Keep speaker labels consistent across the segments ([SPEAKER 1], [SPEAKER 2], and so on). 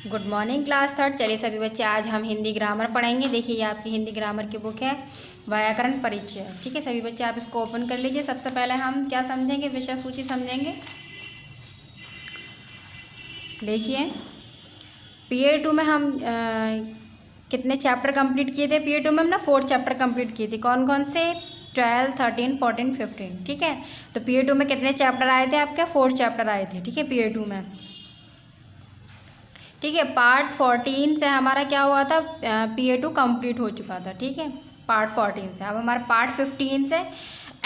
[SPEAKER 1] Good morning class third. चलिए सभी बच्चे, आज हम हिंदी ग्रामर पढ़ेंगे। देखिए ये आपकी हिंदी ग्रामर की बुक है, व्याकरण परिचय। ठीक है सभी बच्चे, आप इसको ओपन कर लीजिए। सबसे पहले हम क्या समझेंगे, विषय सूची समझेंगे। देखिए पीरियड 2 में हम कितने चैप्टर कंप्लीट किए थे। पीरियड 2 में हम ना 4 चैप्टर कंप्लीट किए थे। कौन कौन से? 12, 13, 14, 15। ठीक है, तो पीरियड 2 में कितने चैप्टर आए थे आपके? 4 चैप्टर आए थे। ठीक है, पीरियड 2 में। ठीक है, पार्ट 14 से हमारा क्या हुआ था, पीरियड 2 कंप्लीट हो चुका था। ठीक है, पार्ट 14 से। अब हमारा पार्ट 15 से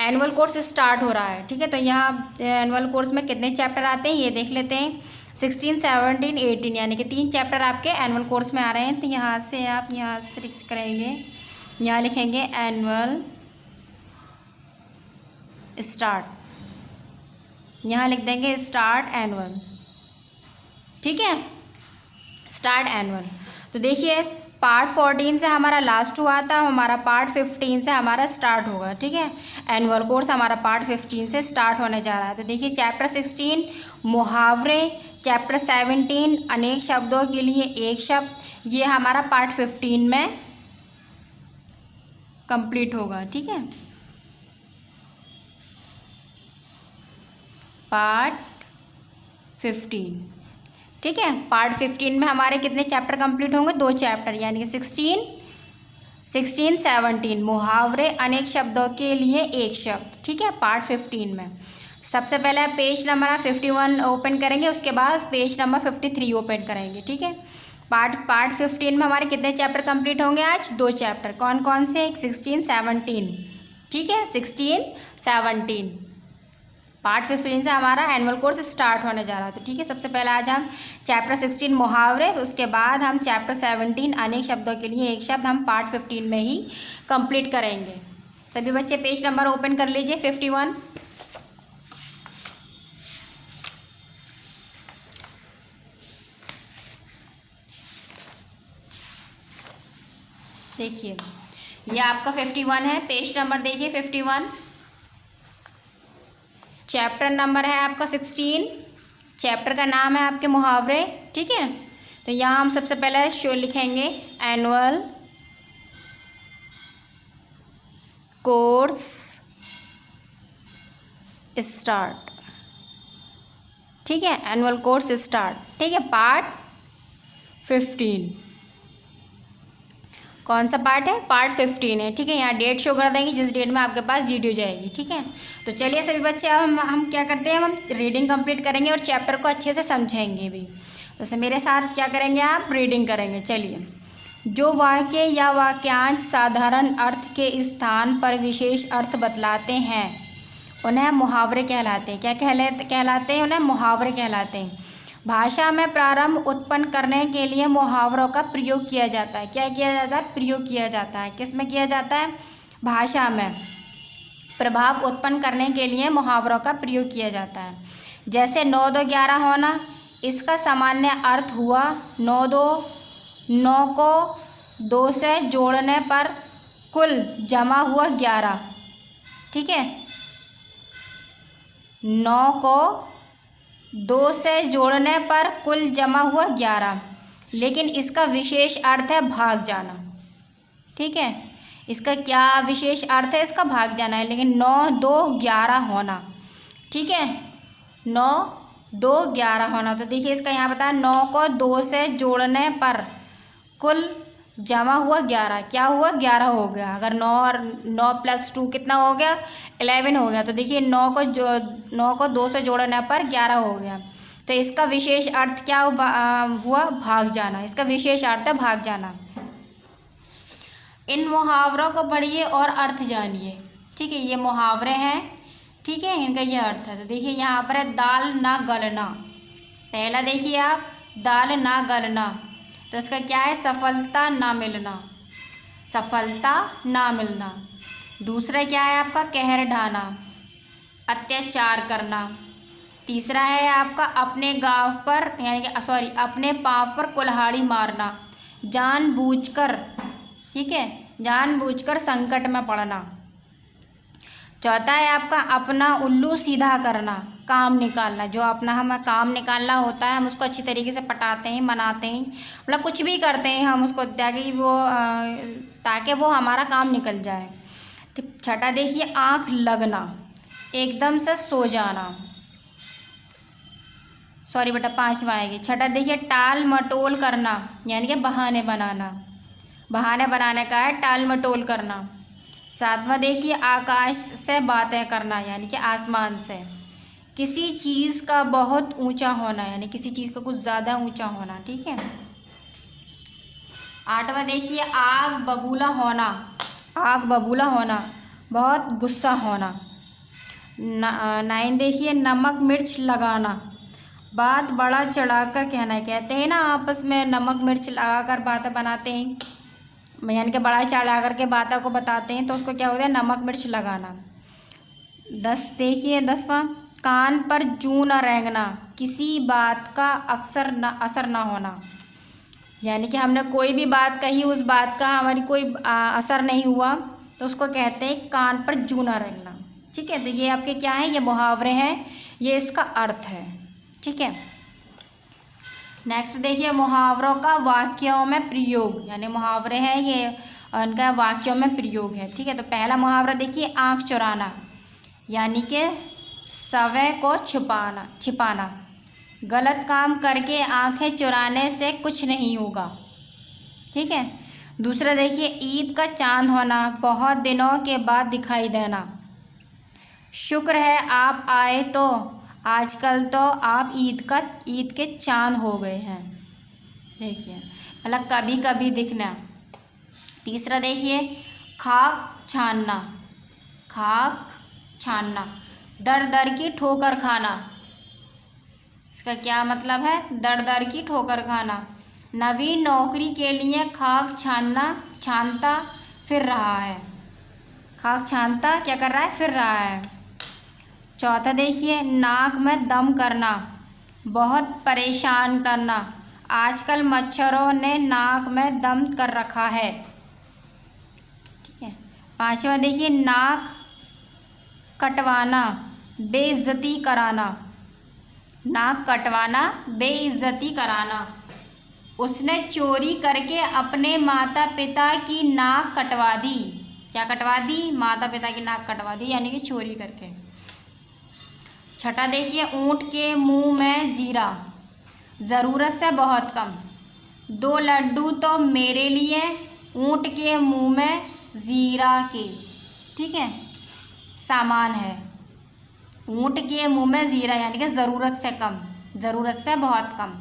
[SPEAKER 1] एनुअल कोर्स स्टार्ट हो रहा है। ठीक है, तो यहाँ एनुअल कोर्स में कितने चैप्टर आते हैं ये देख लेते हैं। 16, 17, 18 यानी कि 3 चैप्टर आपके एनुअल कोर्स में आ रहे हैं। तो यहाँ से आप यहाँ से ट्रिक्स करेंगे, यहाँ लिखेंगे एनुअल स्टार्ट, यहाँ लिख देंगे स्टार्ट एनुअल। ठीक है, स्टार्ट एनुअल। तो देखिए पार्ट 14 से हमारा लास्ट हुआ था, हमारा पार्ट 15 से हमारा स्टार्ट होगा। ठीक है, एनुअल कोर्स हमारा पार्ट 15 से स्टार्ट होने जा रहा है। तो देखिए चैप्टर 16 मुहावरे, चैप्टर 17 अनेक शब्दों के लिए एक शब्द, ये हमारा पार्ट 15 में कंप्लीट होगा। ठीक है, पार्ट 15। ठीक है, पार्ट 15 में हमारे कितने चैप्टर कंप्लीट होंगे? 2 चैप्टर, यानी कि 16, 17 मुहावरे अनेक शब्दों के लिए एक शब्द। ठीक है, पार्ट 15 में सबसे पहले पेज नंबर 51 ओपन करेंगे, उसके बाद पेज नंबर 53 ओपन करेंगे। ठीक है, पार्ट 15 में हमारे कितने चैप्टर कंप्लीट होंगे आज? 2 चैप्टर। कौन कौन से? 16, 17। ठीक है, 16, 17 पार्ट 15 से हमारा एनुअल कोर्स स्टार्ट होने जा रहा है। तो ठीक है, सबसे पहले आज हम चैप्टर 16 मुहावरे, उसके बाद हम चैप्टर 17 अनेक शब्दों के लिए एक शब्द हम पार्ट 15 में ही कंप्लीट करेंगे। सभी बच्चे पेज नंबर ओपन कर लीजिए 51। देखिए ये आपका 51 है, पेज नंबर देखिए 51। चैप्टर नंबर है आपका 16, चैप्टर का नाम है आपके मुहावरे। ठीक है, तो यहाँ हम सबसे पहले शो लिखेंगे एनुअल कोर्स स्टार्ट। ठीक है, एनुअल कोर्स स्टार्ट। ठीक है, पार्ट 15। कौन सा पार्ट है? पार्ट 15 है। ठीक है, यहाँ डेट शो कर देंगे जिस डेट में आपके पास वीडियो जाएगी। ठीक है, तो चलिए सभी बच्चे, अब हम क्या करते हैं, हम रीडिंग कंप्लीट करेंगे और चैप्टर को अच्छे से समझेंगे भी। तो मेरे साथ क्या करेंगे, आप रीडिंग करेंगे। चलिए, जो वाक्य या वाक्यांश साधारण अर्थ के स्थान पर विशेष अर्थ बतलाते हैं उन्हें मुहावरे कहलाते हैं। क्या कहलाते हैं? उन्हें मुहावरे कहलाते हैं। भाषा में प्रारंभ उत्पन्न करने के लिए मुहावरों का प्रयोग किया जाता है। क्या किया जाता है? प्रयोग किया जाता है। किस में किया जाता है? भाषा में प्रभाव उत्पन्न करने के लिए मुहावरों का प्रयोग किया जाता है। जैसे 9, 2, 11 होना, इसका सामान्य अर्थ हुआ 9 को 2 से जोड़ने पर कुल जमा हुआ 11। ठीक है, 9 को 2 से जोड़ने पर कुल जमा हुआ 11, लेकिन इसका विशेष अर्थ है भाग जाना। ठीक है, इसका क्या विशेष अर्थ है? इसका भाग जाना है। लेकिन 9, 2, 11 होना। ठीक है, 9, 2, 11 होना। तो देखिए इसका यहाँ बताया 9 को 2 से जोड़ने पर कुल जमा हुआ 11। क्या हुआ? 11 हो गया। अगर 9 और 9 + 2 कितना हो गया? 11 हो गया। तो देखिए 9 को 2 से जोड़ने पर 11 हो गया। तो इसका विशेष अर्थ क्या हुआ? भाग जाना। इसका विशेष अर्थ है भाग जाना। इन मुहावरों को पढ़िए और अर्थ जानिए। ठीक है, ये मुहावरे हैं। ठीक है, इनका ये अर्थ है। तो देखिए यहाँ पर है दाल ना गलना। पहला देखिए आप, दाल ना गलना, तो इसका क्या है? सफलता ना मिलना। सफलता ना मिलना। दूसरा क्या है आपका? कहर ढाना, अत्याचार करना। तीसरा है आपका अपने गाँव पर यानी कि अपने पाँव पर कुल्हाड़ी मारना, जानबूझकर। ठीक है, जानबूझकर संकट में पड़ना। चौथा है आपका अपना उल्लू सीधा करना। काम निकालना, जो अपना हमें काम निकालना होता है हम उसको अच्छी तरीके से पटाते हैं, मनाते हैं, मतलब कुछ भी करते हैं हम उसको ताकि वो हमारा काम निकल जाए। तो छठा देखिए आँख लगना, एकदम से सो जाना, सॉरी बेटा 5वां आएगी। छठा देखिए टाल मटोल करना, यानी कि बहाने बनाना, बहाने बनाने का है टाल मटोल करना। 7वां देखिए आकाश से बातें करना, यानी कि आसमान से, किसी चीज़ का बहुत ऊंचा होना, यानी किसी चीज़ का कुछ ज़्यादा ऊंचा होना, ठीक है। 8वां देखिए आग बबूला होना, आग बबूला होना, बहुत गुस्सा होना। 9 देखिए नमक मिर्च लगाना, बात बड़ा चढ़ाकर कहना है, कहते हैं ना आपस में नमक मिर्च लगाकर बातें बनाते हैं, यानी कि बड़ा चढ़ा कर के बातों को बताते हैं, तो उसको क्या होता है नमक मिर्च लगाना। 10 देखिए 10वां कान पर जूं न रेंगना, किसी बात का असर ना होना, यानी कि हमने कोई भी बात कही उस बात का हमारी कोई असर नहीं हुआ, तो उसको कहते हैं कान पर जूं न रेंगना, ठीक है। तो ये आपके क्या है, ये मुहावरे हैं, ये इसका अर्थ है, ठीक है। नेक्स्ट देखिए मुहावरों का वाक्यों में प्रयोग, यानी मुहावरे हैं ये उनका वाक्यों में प्रयोग है, ठीक है। तो पहला मुहावरा देखिए आँख चुराना, यानी कि समय को छिपाना, गलत काम करके आंखें चुराने से कुछ नहीं होगा, ठीक है। दूसरा देखिए ईद का चांद होना, बहुत दिनों के बाद दिखाई देना, शुक्र है आप आए तो, आजकल तो आप ईद के चांद हो गए हैं, देखिए मतलब कभी कभी दिखना। तीसरा देखिए खाक छानना, दर दर की ठोकर खाना, इसका क्या मतलब है, दर दर की ठोकर खाना। नवीन नौकरी के लिए खाक छानता फिर रहा है, खाक छानता क्या कर रहा है, फिर रहा है। चौथा देखिए नाक में दम करना, बहुत परेशान करना, आजकल मच्छरों ने नाक में दम कर रखा है, ठीक है। 5वां देखिए नाक कटवाना, बेइज्जती कराना, नाक कटवाना बेइज्जती कराना, उसने चोरी करके अपने माता पिता की नाक कटवा दी, क्या कटवा दी, माता पिता की नाक कटवा दी, यानी कि चोरी करके। छठा देखिए ऊँट के मुंह में जीरा, ज़रूरत से बहुत कम, 2 लड्डू तो मेरे लिए, ऊँट के मुंह में जीरा के, ठीक है, सामान है। ऊँट के मुंह में जीरा यानी कि ज़रूरत से कम, ज़रूरत से बहुत कम,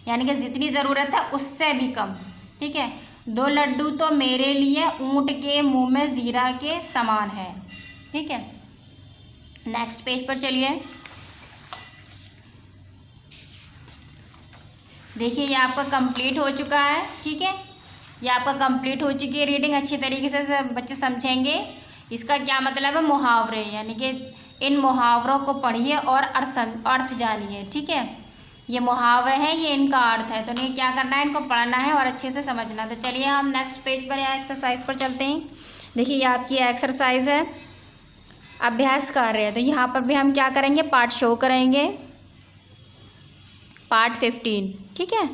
[SPEAKER 1] यानी कि जितनी ज़रूरत है उससे भी कम, ठीक है। 2 लड्डू तो मेरे लिए, ऊँट के मुंह में जीरा के समान है, ठीक है। नेक्स्ट पेज पर चलिए, देखिए ये आपका कंप्लीट हो चुका है, ठीक है, ये आपका कंप्लीट हो चुकी है रीडिंग। अच्छी तरीके से बच्चे समझेंगे इसका क्या मतलब है, मुहावरे, यानी कि इन मुहावरों को पढ़िए और अर्थ जानिए, ठीक है। ये मुहावरे हैं, ये इनका अर्थ है, तो इन्हें क्या करना है, इनको पढ़ना है और अच्छे से समझना है। तो चलिए हम नेक्स्ट पेज पर या एक्सरसाइज पर चलते हैं। देखिए ये आपकी एक्सरसाइज है, अभ्यास कार्य है, तो यहाँ पर भी हम क्या करेंगे, पार्ट शो करेंगे, पार्ट 15, ठीक है,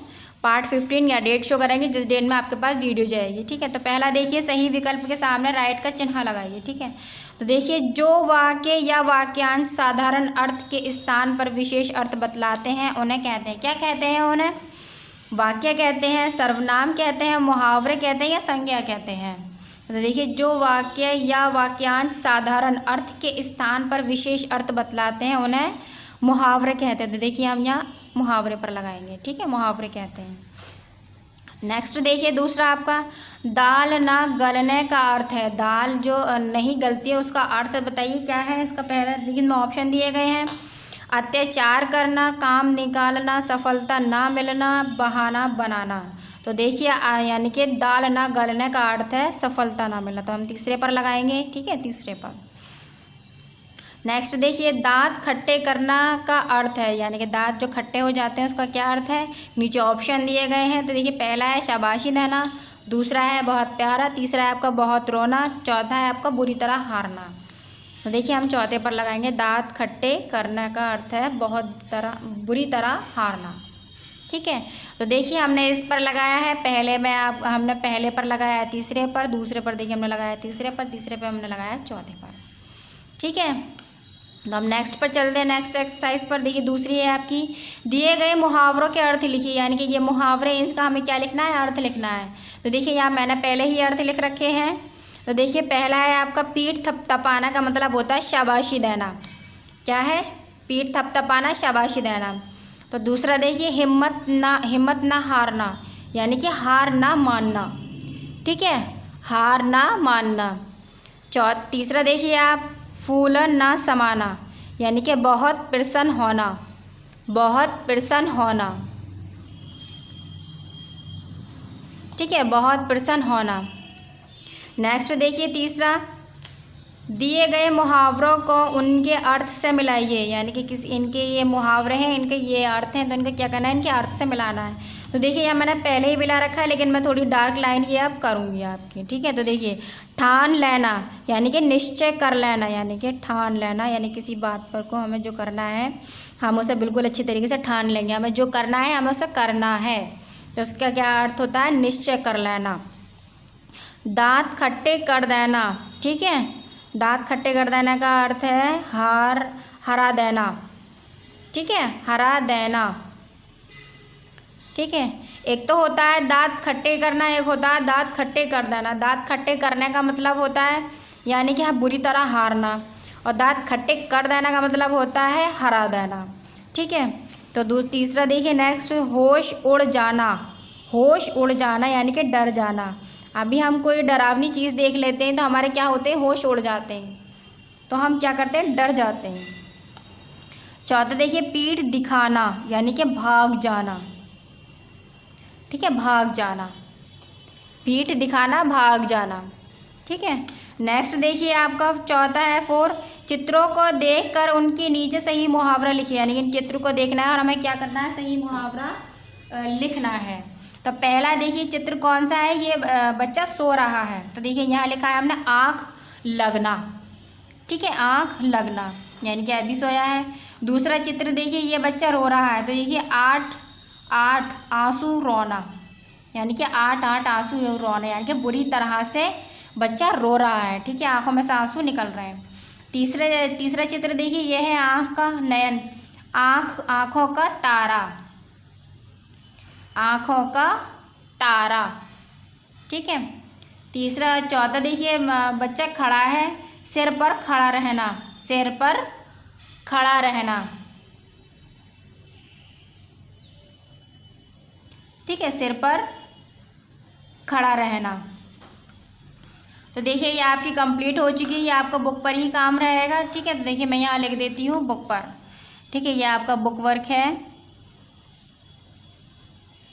[SPEAKER 1] पार्ट 15 या डेट शो करेंगे जिस डेट में आपके पास वीडियो जाएगी, ठीक है। तो पहला देखिए सही विकल्प के सामने राइट का चिन्ह लगाइए, ठीक है। तो देखिए जो वाक्य या वाक्यांश साधारण अर्थ के स्थान पर विशेष अर्थ बतलाते हैं उन्हें कहते हैं, क्या कहते हैं, उन्हें वाक्य कहते हैं, सर्वनाम कहते हैं, मुहावरे कहते हैं या संज्ञा कहते हैं। तो देखिए जो वाक्य या वाक्यांश साधारण अर्थ के स्थान पर विशेष अर्थ बतलाते हैं उन्हें मुहावरे कहते हैं। तो देखिए हम यहाँ मुहावरे पर लगाएंगे, ठीक है, मुहावरे कहते हैं। नेक्स्ट देखिए दूसरा आपका दाल ना गलने का अर्थ है, दाल जो नहीं गलती है उसका अर्थ बताइए क्या है इसका। पहला लेकिन ऑप्शन दिए गए हैं, अत्याचार करना, काम निकालना, सफलता ना मिलना, बहाना बनाना। तो देखिए यानी कि दाल ना गलने का अर्थ है सफलता ना मिलना, तो हम तीसरे पर लगाएंगे, ठीक है, तीसरे पर। नेक्स्ट देखिए दांत खट्टे करना का अर्थ है, यानी कि दांत जो खट्टे हो जाते हैं उसका क्या अर्थ है, नीचे ऑप्शन दिए गए हैं। तो देखिए पहला है शाबाशी देना, दूसरा है बहुत प्यारा, तीसरा है आपका बहुत रोना, चौथा है आपका बुरी तरह हारना। तो देखिए हम चौथे पर लगाएंगे, दांत खट्टे करने का अर्थ है बुरी तरह हारना। ठीक है, तो देखिए हमने इस पर लगाया है, हमने पहले पर लगाया है तीसरे पर, दूसरे पर देखिए हमने लगाया तीसरे पर, तीसरे पर हमने लगाया चौथे पर। ठीक है, तो हम नेक्स्ट पर चलते हैं, नेक्स्ट एक्सरसाइज पर। देखिए दूसरी है आपकी, दिए गए मुहावरों के अर्थ लिखिए, यानी कि ये मुहावरे, इनका हमें क्या लिखना है, अर्थ लिखना है। तो देखिए यहाँ मैंने पहले ही अर्थ लिख रखे हैं। तो देखिए पहला है आपका, पीठ थपथपाना का मतलब होता है शाबाशी देना। क्या है, पीठ थपथपाना, शाबाशी देना। तो दूसरा देखिए, हिम्मत ना हारना, यानी कि हार ना मानना। ठीक है, हार ना मानना। तीसरा देखिए आप, फूलन ना समाना, यानी कि बहुत प्रसन्न होना, बहुत प्रसन्न होना। ठीक है, बहुत प्रसन्न होना। नेक्स्ट देखिए तीसरा, दिए गए मुहावरों को उनके अर्थ से मिलाइए, यानी कि इनके ये मुहावरे हैं, इनके ये अर्थ हैं, तो इनका क्या करना है, इनके अर्थ से मिलाना है। तो देखिए यहाँ मैंने पहले ही मिला रखा है, लेकिन मैं थोड़ी डार्क लाइन ये अब करूँगी आपकी। ठीक है, तो देखिए, ठान लेना, यानी कि निश्चय कर लेना, यानी कि ठान लेना, यानी किसी बात पर को हमें जो करना है हम उसे बिल्कुल अच्छी तरीके से ठान लेंगे, हमें जो करना है हमें उसे करना है। तो उसका क्या अर्थ होता है, निश्चय कर लेना। दांत खट्टे कर देना। ठीक है, दांत खट्टे कर देने का अर्थ है हरा देना। ठीक है, हरा देना। ठीक है, एक तो होता है दांत खट्टे करना, एक होता है दांत खट्टे कर देना। दांत खट्टे करने का मतलब होता है यानी कि हाँ बुरी तरह हारना, और दांत खट्टे कर देना का मतलब होता है हरा देना। ठीक है, तो तीसरा देखिए नेक्स्ट, होश उड़ जाना। होश उड़ जाना यानी कि डर जाना। अभी हम कोई डरावनी चीज़ देख लेते हैं तो हमारे क्या होते हैं, होश उड़ जाते हैं, तो हम क्या करते हैं, डर जाते हैं। चौथा देखिए, पीठ दिखाना, यानी कि भाग जाना। ठीक है, भाग जाना, पीठ दिखाना, भाग जाना। ठीक है, नेक्स्ट देखिए आपका चौथा है 4, चित्रों को देखकर उनके नीचे सही मुहावरा लिखिए, यानी कि चित्र को देखना है और हमें क्या करना है, सही मुहावरा लिखना है। तो पहला देखिए चित्र कौन सा है, ये बच्चा सो रहा है, तो देखिए यहाँ लिखा है हमने आँख लगना। ठीक है, आँख लगना यानी कि अभी सोया है। दूसरा चित्र देखिए, ये बच्चा रो रहा है, तो देखिए 8 आंसू रोना, यानी कि 8 आंसू रोना, यानी कि बुरी तरह से बच्चा रो रहा है। ठीक है, आँखों में से आंसू निकल रहे हैं। तीसरा चित्र देखिए, ये है आँख का नयन, आँखों का तारा, आँखों का तारा। ठीक है, चौथा देखिए, बच्चा खड़ा है, सिर पर खड़ा रहना, सिर पर खड़ा रहना। ठीक है, सिर पर खड़ा रहना। तो देखिए ये आपकी कंप्लीट हो चुकी है, ये आपका बुक पर ही काम रहेगा। ठीक है, तो देखिए मैं यहाँ लिख देती हूँ बुक पर। ठीक है, ये आपका बुक वर्क है।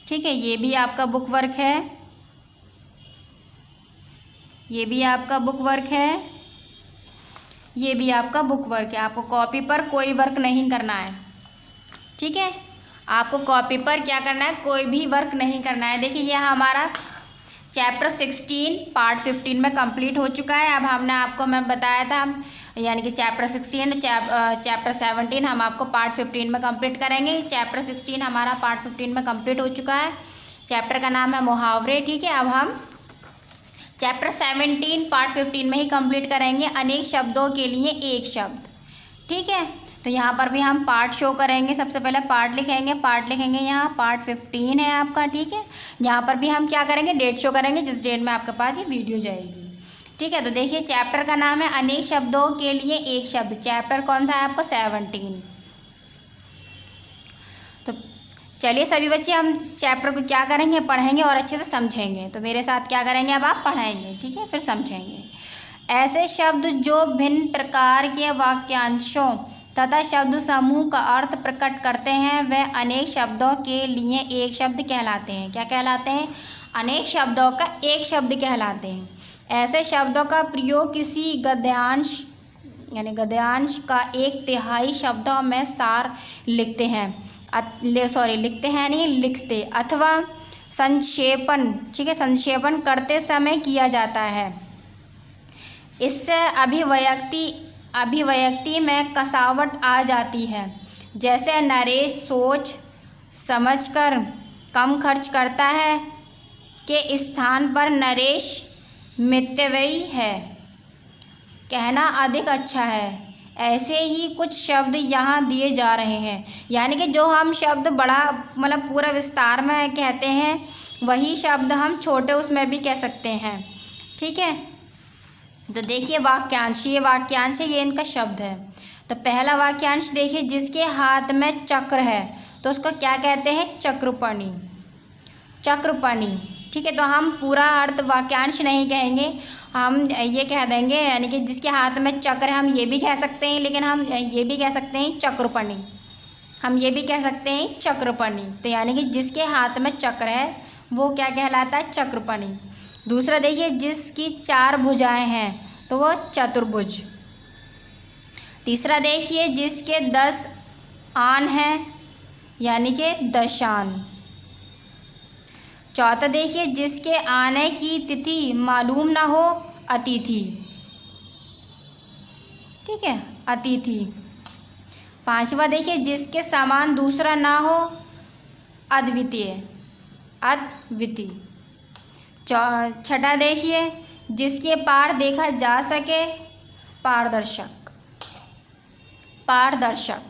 [SPEAKER 1] ठीक है, ये भी आपका बुक वर्क है, ये भी आपका बुक वर्क है, ये भी आपका बुक वर्क है। आपको कॉपी पर कोई वर्क नहीं करना है। ठीक है, आपको कॉपी पर क्या करना है, कोई भी वर्क नहीं करना है। देखिए यह हमारा चैप्टर 16 पार्ट 15 में कंप्लीट हो चुका है। अब मैं बताया था यानी कि चैप्टर 16 चैप्टर 17 हम आपको पार्ट 15 में कंप्लीट करेंगे। चैप्टर 16 हमारा पार्ट 15 में कंप्लीट हो चुका है। चैप्टर का नाम है मुहावरे। ठीक है, अब हम चैप्टर 17 पार्ट 15 में ही कंप्लीट करेंगे, अनेक शब्दों के लिए एक शब्द। ठीक है, तो यहाँ पर भी हम पार्ट शो करेंगे। सबसे पहले पार्ट लिखेंगे यहाँ पार्ट 15 है आपका। ठीक है, यहाँ पर भी हम क्या करेंगे, डेट शो करेंगे जिस डेट में आपके पास ये वीडियो जाएगी। ठीक है, तो देखिए चैप्टर का नाम है अनेक शब्दों के लिए एक शब्द। चैप्टर कौन सा है आपका, 17। तो चलिए सभी बच्चे हम चैप्टर को क्या करेंगे, पढ़ेंगे और अच्छे से समझेंगे। तो मेरे साथ क्या करेंगे, अब आप पढ़ाएंगे। ठीक है, फिर समझेंगे। ऐसे शब्द जो भिन्न प्रकार के वाक्यांशों तथा शब्द समूह का अर्थ प्रकट करते हैं वे अनेक शब्दों के लिए एक शब्द कहलाते हैं। क्या कहलाते हैं, अनेक शब्दों का एक शब्द कहलाते हैं। ऐसे शब्दों का प्रयोग किसी गद्यांश यानी गद्यांश का 1/3 शब्दों में सार लिखते अथवा संक्षेपण, ठीक है, संक्षेपण करते समय किया जाता है। इससे अभिव्यक्ति अभिव्यक्ति में कसावट आ जाती है। जैसे नरेश सोच समझकर कम खर्च करता है के स्थान पर नरेश मितव्ययी है कहना अधिक अच्छा है। ऐसे ही कुछ शब्द यहाँ दिए जा रहे हैं, यानी कि जो हम शब्द बड़ा मतलब पूरा विस्तार में कहते हैं वही शब्द हम छोटे उसमें भी कह सकते हैं। ठीक है, तो देखिए वाक्यांश, ये वाक्यांश है, ये इनका शब्द है। तो पहला वाक्यांश देखिए, जिसके हाथ में चक्र है तो उसको क्या कहते हैं? चक्रपाणी, चक्रपाणी। ठीक है, तो हम पूरा अर्थ वाक्यांश नहीं कहेंगे, हम ये कह देंगे यानी कि जिसके हाथ में चक्र है, हम ये भी कह सकते हैं, लेकिन हम ये भी कह सकते हैं चक्रपाणी, हम ये भी कह सकते हैं चक्रपाणी। तो यानी कि जिसके हाथ में चक्र है वो क्या कहलाता है? चक्रपाणी। दूसरा देखिए, जिसकी 4 भुजाएं हैं तो वो चतुर्भुज। तीसरा देखिए, जिसके 10 आन हैं यानी कि दशान। चौथा देखिए, जिसके आने की तिथि मालूम ना हो, अतिथि। ठीक है, अतिथि। पांचवा देखिए, जिसके समान दूसरा ना हो, अद्वितीय, अद्वितीय। छठा देखिए, जिसके पार देखा जा सके, पारदर्शक, पारदर्शक।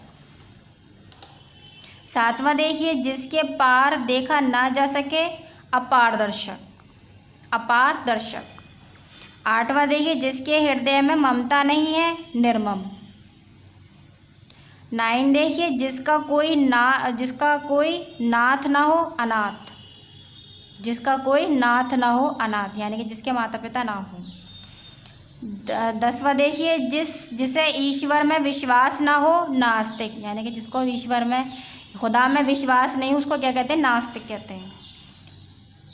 [SPEAKER 1] सातवां देखिए, जिसके पार देखा ना जा सके, अपारदर्शक, अपारदर्शक। आठवां देखिए, जिसके हृदय में ममता नहीं है, निर्मम। 9 देखिए, जिसका कोई नाथ ना हो, अनाथ, जिसका कोई नाथ ना हो, अनाथ, यानी कि जिसके माता पिता ना हो। 10वां देखिए, जिसे ईश्वर में विश्वास ना हो, नास्तिक, यानी कि जिसको ईश्वर में, खुदा में विश्वास नहीं, उसको क्या कहते हैं? नास्तिक कहते हैं।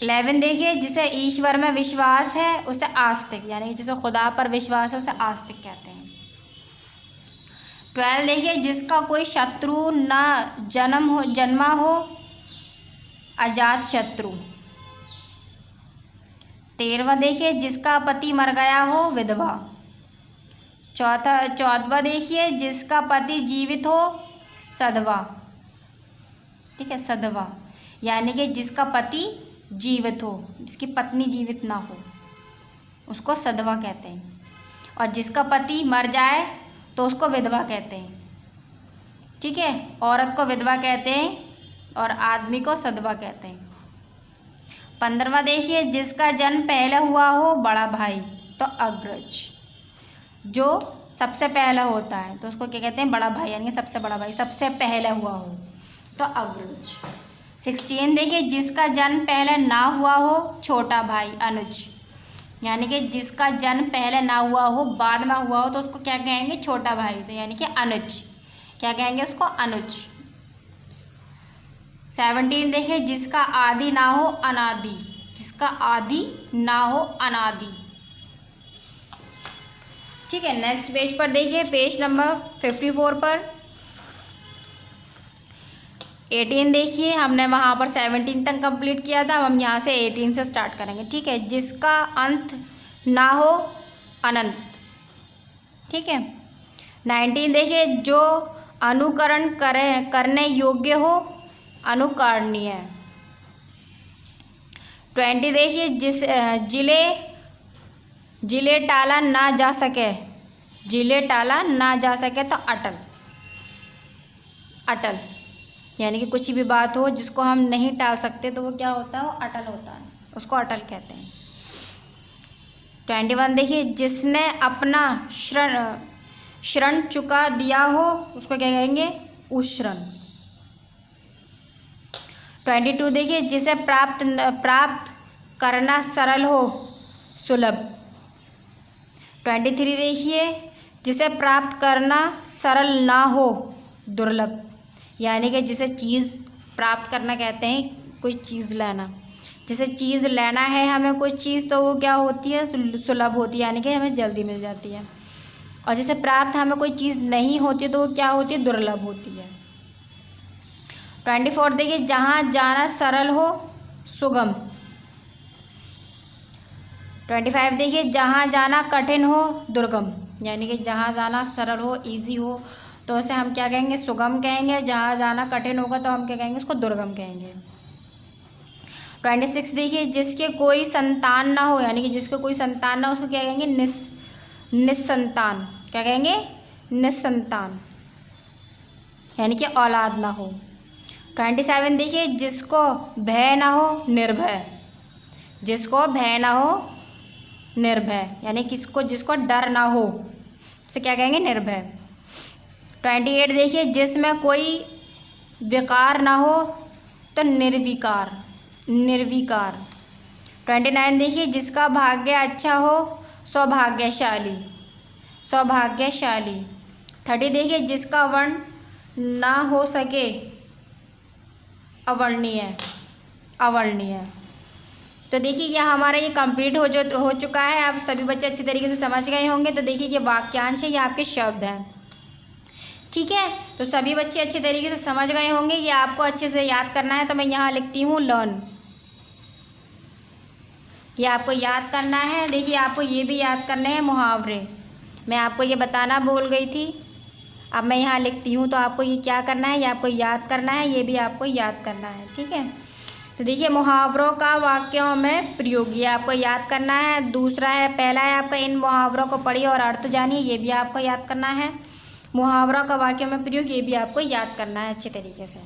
[SPEAKER 1] 11 देखिए, जिसे ईश्वर में विश्वास है उसे आस्तिक, यानी कि जिसे खुदा पर विश्वास है उसे आस्तिक कहते हैं। 12 देखिए, जिसका कोई शत्रु ना जन्मा हो, अजात शत्रु। 13वां देखिए, जिसका पति मर गया हो, विधवा। 14वां देखिए, जिसका पति जीवित हो, सधवा। ठीक है, सधवा, यानी कि जिसका पति जीवित हो, जिसकी पत्नी जीवित ना हो, उसको सधवा कहते हैं। और जिसका पति मर जाए तो उसको विधवा कहते हैं। ठीक है, औरत को विधवा कहते हैं और आदमी को सधवा कहते हैं। 15वां देखिए, जिसका जन्म पहले हुआ हो, बड़ा भाई, तो अग्रज, जो सबसे पहला होता है तो उसको क्या कहते हैं? बड़ा भाई, यानी कि सबसे बड़ा भाई, सबसे पहले हुआ हो तो अग्रज। 16 देखिए, जिसका जन्म पहले ना हुआ हो, छोटा भाई, अनुज, यानी कि जिसका जन्म पहले ना हुआ हो, बाद में हुआ हो तो उसको क्या कहेंगे? छोटा भाई, तो यानी कि अनुज, क्या कहेंगे उसको? अनुज। 17 देखिए, जिसका आदि ना हो, अनादि, जिसका आदि ना हो, अनादि। ठीक है, नेक्स्ट पेज पर देखिए, पेज नंबर 54 पर 18 देखिए, हमने वहाँ पर 17 तक कंप्लीट किया था, हम यहाँ से 18 से स्टार्ट करेंगे। ठीक है, जिसका अंत ना हो, अनंत। ठीक है, 19 देखिए, जो अनुकरण करने योग्य हो, अनुकरणीय। 20 देखिए, जिले टाला ना जा सके, जिले टाला ना जा सके तो अटल, अटल, यानी कि कुछ भी बात हो जिसको हम नहीं टाल सकते तो वो क्या होता है? वो अटल होता है, उसको अटल कहते हैं। 21 देखिए, जिसने अपना शरण चुका दिया हो, उसको क्या कहेंगे? उशरण। 22 देखिए, जिसे प्राप्त करना सरल हो, सुलभ। 23 देखिए, जिसे प्राप्त करना सरल ना हो, दुर्लभ, यानी कि जिसे चीज़ प्राप्त करना कहते हैं, कोई चीज़ लेना, जिसे चीज़ लेना है हमें कोई चीज़ तो वो क्या होती है? सुलभ होती है, यानी कि हमें जल्दी मिल जाती है। और जिसे प्राप्त हमें कोई चीज़ नहीं होती तो वो क्या होती है? दुर्लभ होती है। 24 देखिए, जहाँ जाना सरल हो, सुगम। 25 देखिए, जहाँ जाना कठिन हो, दुर्गम। यानी कि जहाँ जाना सरल हो, इजी हो, तो उसे हम क्या कहेंगे, सुगम कहेंगे। जहाँ जाना कठिन होगा तो हम क्या कहेंगे, उसको दुर्गम कहेंगे। 26 देखिए, जिसके कोई संतान ना हो, यानी कि जिसके कोई संतान ना हो, उसको क्या कहेंगे, निस्संतान। क्या कहेंगे, निस्संतान, यानी कि औलाद ना हो। 27 देखिए, जिसको भय ना हो, निर्भय। जिसको भय ना हो, निर्भय, यानी किसको, जिसको डर ना हो, उसे क्या कहेंगे, निर्भय। 28 देखिए, जिसमें कोई विकार ना हो, तो निर्विकार, निर्विकार। 29 देखिए, जिसका भाग्य अच्छा हो, सौभाग्यशाली, सौभाग्यशाली। 30 देखिए, जिसका वर्ण ना हो सके, अवर्णीय, अवर्णीय। तो देखिए यह हमारा ये कंप्लीट हो चुका है। आप सभी बच्चे अच्छी तरीके से समझ गए होंगे। तो देखिए ये वाक्यांश है, ये आपके शब्द हैं, ठीक है। तो सभी बच्चे अच्छे तरीके से समझ गए होंगे। ये आपको अच्छे से याद करना है, तो मैं यहाँ लिखती हूँ लर्न। ये आपको याद करना है। देखिए आपको ये भी याद करने हैं मुहावरे, मैं आपको ये बताना भूल गई थी। अब मैं यहाँ लिखती हूँ, तो आपको ये क्या करना है, ये आपको याद करना है, ये भी आपको याद करना है, ठीक है। तो देखिए मुहावरों का वाक्यों में प्रयोग, ये आपको याद करना है। दूसरा है, पहला है आपका, इन मुहावरों को पढ़िए और अर्थ जानिए, ये भी आपको याद करना है। मुहावरों का वाक्यों में प्रयोग, ये भी आपको याद करना है अच्छे तरीके से,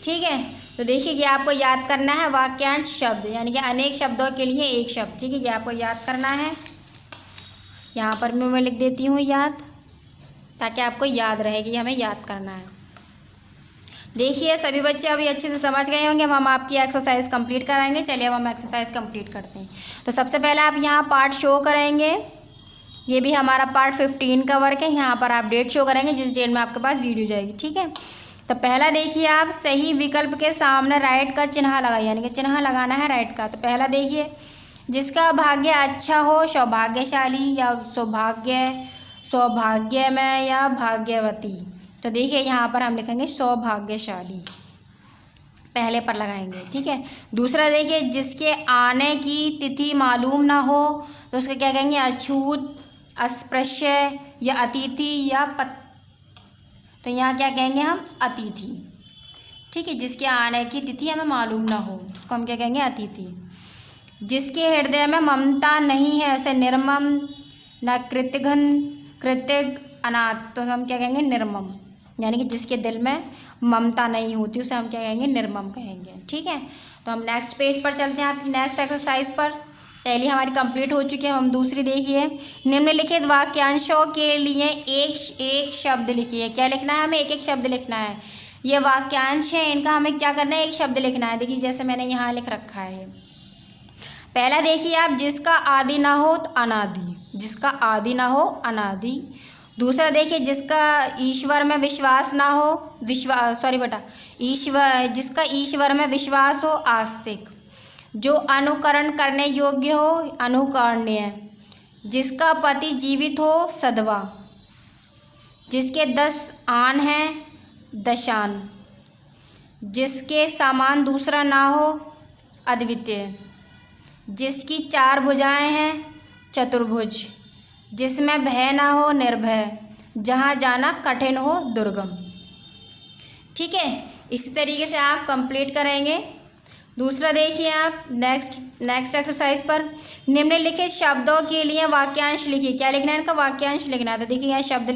[SPEAKER 1] ठीक है। तो देखिए ये आपको याद करना है वाक्यांश शब्द, यानी कि अनेक शब्दों के लिए एक शब्द, ठीक है। ये आपको याद करना है। यहाँ पर मैं लिख देती हूँ याद, ताकि आपको याद रहे कि हमें याद करना है। देखिए सभी बच्चे अभी अच्छे से समझ गए होंगे। अब हम आपकी एक्सरसाइज कंप्लीट कराएंगे। चलिए अब हम एक्सरसाइज कंप्लीट करते हैं। तो सबसे पहले आप यहाँ पार्ट शो करेंगे। ये भी हमारा पार्ट 15 का वर्क है। यहाँ पर आप डेट शो करेंगे, जिस डेट में आपके पास वीडियो जाएगी, ठीक है। तो पहला देखिए, आप सही विकल्प के सामने राइट का चिन्ह लगाइए, यानी कि चिन्ह लगाना है राइट का। तो पहला देखिए, जिसका भाग्य अच्छा हो, सौभाग्यशाली या सौभाग्य में या भाग्यवती। तो देखिए यहाँ पर हम लिखेंगे सौभाग्यशाली, पहले पर लगाएंगे, ठीक है। दूसरा देखिए, जिसके आने की तिथि मालूम ना हो, तो उसका क्या कहेंगे, अछूत, अस्पृश्य या अतिथि या तो यहाँ क्या कहेंगे हम, अतिथि, ठीक है। जिसके आने की तिथि हमें मालूम ना हो, उसको हम क्या कहेंगे, अतिथि। जिसके हृदय में ममता नहीं है, उसे निर्मम, न कृतघ्न, अनाथ, तो हम क्या कहेंगे, निर्मम, यानी कि जिसके दिल में ममता नहीं होती, उसे हम क्या कहेंगे, निर्मम कहेंगे, ठीक है। तो हम नेक्स्ट पेज पर चलते हैं, आपकी नेक्स्ट एक्सरसाइज पर। पहली हमारी कंप्लीट हो चुकी है, हम दूसरी देखिए। निम्नलिखित वाक्यांशों के लिए एक शब्द लिखिए। क्या लिखना है हमें, एक शब्द लिखना है। ये वाक्यांश है, इनका हमें क्या करना है, एक शब्द लिखना है। देखिए जैसे मैंने यहाँ लिख रखा है। पहला देखिए आप, जिसका आदि ना हो तो अनादि, जिसका आदि ना हो, अनादि। दूसरा देखिए, जिसका ईश्वर में विश्वास ना हो, जिसका ईश्वर में विश्वास हो, आस्तिक। जो अनुकरण करने योग्य हो, अनुकरणीय। जिसका पति जीवित हो, सधवा। जिसके 10 आन हैं, दशान। जिसके समान दूसरा ना हो, अद्वितीय। जिसकी 4 भुजाएं हैं, चतुर्भुज। जिसमें भय ना हो, निर्भय। जहाँ जाना कठिन हो, दुर्गम, ठीक है। इसी तरीके से आप कंप्लीट करेंगे। दूसरा देखिए आप नेक्स्ट एक्सरसाइज पर, निम्नलिखित शब्दों के लिए वाक्यांश लिखिए। क्या लिखना है, इनका वाक्यांश लिखना है। तो देखिए यहाँ शब्द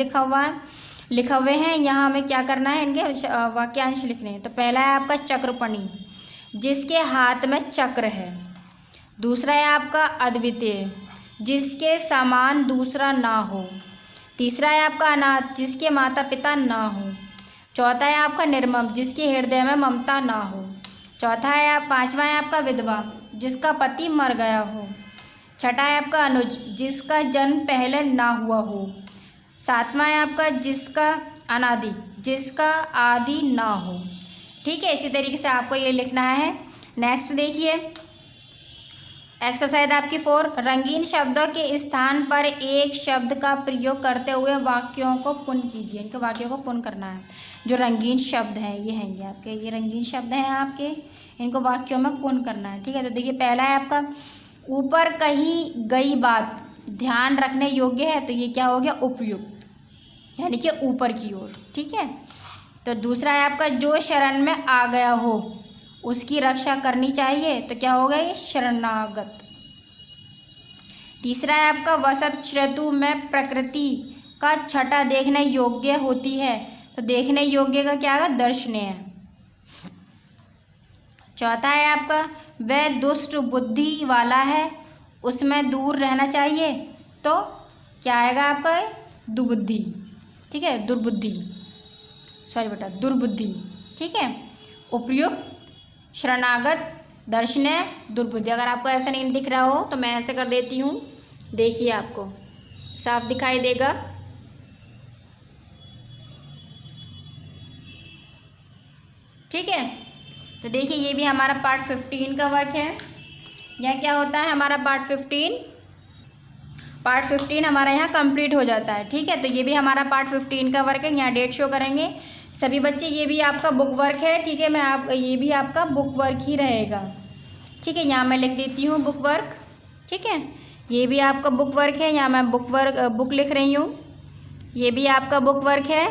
[SPEAKER 1] लिखा हुए हैं, यहाँ हमें क्या करना है, इनके वाक्यांश लिखने हैं। तो पहला है आपका चक्रपणि, जिसके हाथ में चक्र है। दूसरा है आपका अद्वितीय, जिसके समान दूसरा ना हो। तीसरा है आपका अनाथ, जिसके माता पिता ना हो। चौथा है आपका निर्मम, जिसके हृदय में ममता ना हो। पांचवा है आपका विधवा, जिसका पति मर गया हो। छठा है आपका अनुज, जिसका जन्म पहले ना हुआ हो। सातवां है आपका जिसका अनादि, जिसका आदि ना हो, ठीक है। इसी तरीके से आपको ये लिखना है। नेक्स्ट देखिए एक्सरसाइज आपकी 4, रंगीन शब्दों के स्थान पर एक शब्द का प्रयोग करते हुए वाक्यों को पूर्ण कीजिए। इनके वाक्यों को पूर्ण करना है। जो रंगीन शब्द हैं ये हैं, ये आपके ये रंगीन शब्द हैं आपके, इनको वाक्यों में पूर्ण करना है, ठीक है। तो देखिए पहला है आपका, ऊपर कही गई बात ध्यान रखने योग्य है तो ये क्या हो गया, उपयुक्त, यानी कि ऊपर की ओर। ठीक है। तो दूसरा है आपका जो शरण में आ गया हो उसकी रक्षा करनी चाहिए, तो क्या होगा ये, शरणागत। तीसरा है आपका वसंत ऋतु में प्रकृति का छटा देखने योग्य होती है, तो देखने योग्य का क्या होगा, दर्शनीय। चौथा है आपका वह दुष्ट बुद्धि वाला है उसमें दूर रहना चाहिए, तो क्या आएगा आपका, दुबुद्धि। ठीक है, दुर्बुद्धि, सॉरी बेटा, दुर्बुद्धि। ठीक है। उपयुक्त, शरणागत, दर्शनीय, दुर्बुद्धि। अगर आपको ऐसा नहीं दिख रहा हो तो मैं ऐसे कर देती हूँ, देखिए आपको साफ दिखाई देगा। ठीक है। तो देखिए ये भी हमारा पार्ट 15 का वर्क है। यह क्या होता है हमारा पार्ट 15 हमारा यहाँ कंप्लीट हो जाता है। ठीक है। तो ये भी हमारा पार्ट 15 का वर्क है। यहाँ डेट शो करेंगे सभी बच्चे, ये भी आपका बुक वर्क है। ठीक है, ये भी आपका बुक वर्क ही रहेगा। ठीक है, यहाँ मैं लिख देती हूँ बुक वर्क। ठीक है, ये भी आपका बुक वर्क है, यहाँ मैं बुक लिख रही हूँ। ये भी आपका बुक वर्क है,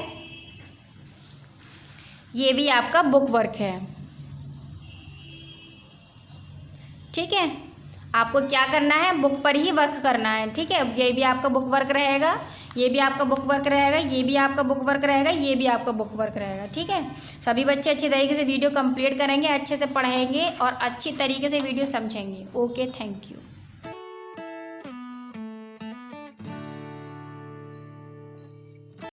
[SPEAKER 1] ये भी आपका बुक वर्क है। ठीक है, आपको क्या करना है, बुक पर ही वर्क करना है। ठीक है, ये भी आपका बुक वर्क रहेगा, ये भी आपका बुक वर्क रहेगा, ये भी आपका बुक वर्क रहेगा, ये भी आपका बुक वर्क रहेगा। ठीक है, सभी बच्चे अच्छी तरीके से वीडियो कंप्लीट करेंगे, अच्छे से पढ़ेंगे और अच्छी तरीके से वीडियो समझेंगे। Okay, thank you.